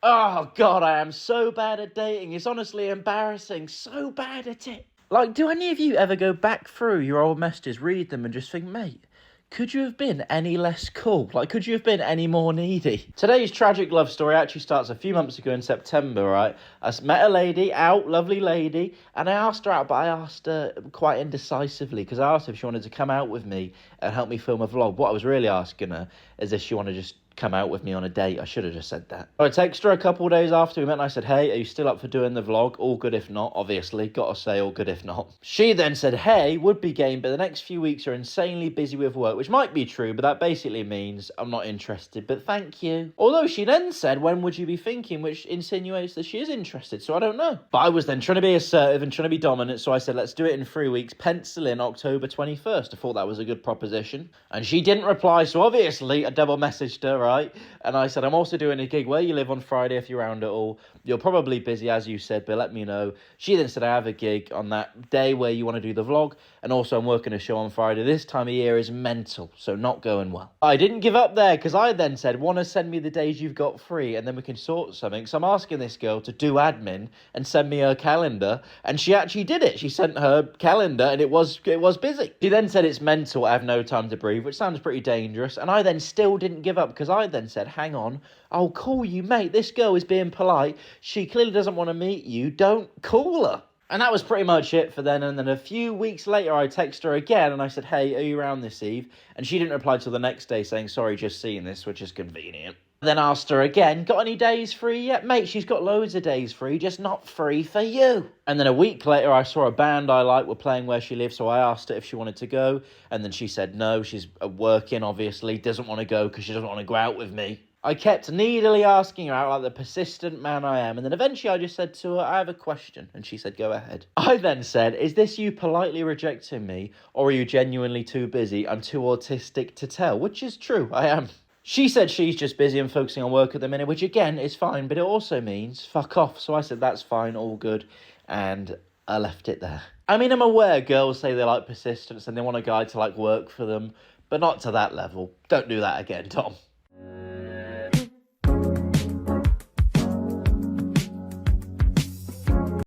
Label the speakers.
Speaker 1: Oh, God, I am so bad at dating. It's honestly embarrassing. So bad at it. Like, do any of you ever go back through your old messages, read them, and just think, mate, could you have been any less cool? Like, could you have been any more needy? Today's tragic love story actually starts a few months ago in September, right? I met a lady out, lovely lady, and I asked her out, but I asked her quite indecisively because I asked her if she wanted to come out with me and help me film a vlog. What I was really asking her is if she wanted to just come out with me on a date. I should have just said that. I texted her a couple of days after we met and I said, hey, are you still up for doing the vlog? All good if not, obviously. Gotta say, all good if not. She then said, hey, would be game, but the next few weeks are insanely busy with work, which might be true, but that basically means I'm not interested, but thank you. Although she then said, when would you be thinking, which insinuates that she is interested, so I don't know. But I was then trying to be assertive and trying to be dominant, so I said, let's do it in 3 weeks, pencil in October 21st. I thought that was a good proposition. And she didn't reply, so obviously I double messaged her, right? And I said, I'm also doing a gig where you live on Friday if you're around at all. You're probably busy, as you said, but let me know. She then said, I have a gig on that day where you want to do the vlog. And also I'm working a show on Friday. This time of year is mental, so not going well. I didn't give up there because I then said, want to send me the days you've got free and then we can sort something. So I'm asking this girl to do admin and send me her calendar. And she actually did it. She sent her calendar and it was busy. She then said, it's mental, I have no time to breathe, which sounds pretty dangerous. And I then still didn't give up because I then said, hang on, I'll call you, mate. This girl is being polite. She clearly doesn't want to meet you. Don't call her. And that was pretty much it for then. And then a few weeks later, I texted her again and I said, hey, are you around this eve? And she didn't reply till the next day saying, sorry, just seeing this, which is convenient. Then asked her again, got any days free yet? Mate, she's got loads of days free, just not free for you. And then a week later, I saw a band I like were playing where she lives, so I asked her if she wanted to go. And then she said no, she's working, obviously, doesn't want to go because she doesn't want to go out with me. I kept needily asking her out like the persistent man I am, and then eventually I just said to her, I have a question, and she said, go ahead. I then said, is this you politely rejecting me, or are you genuinely too busy? I'm too autistic to tell, which is true, I am. She said she's just busy and focusing on work at the minute, which again is fine, but it also means fuck off. So I said, that's fine, all good, and I left it there. I mean, I'm aware girls say they like persistence and they want a guy to like work for them, but not to that level. Don't do that again, Tom.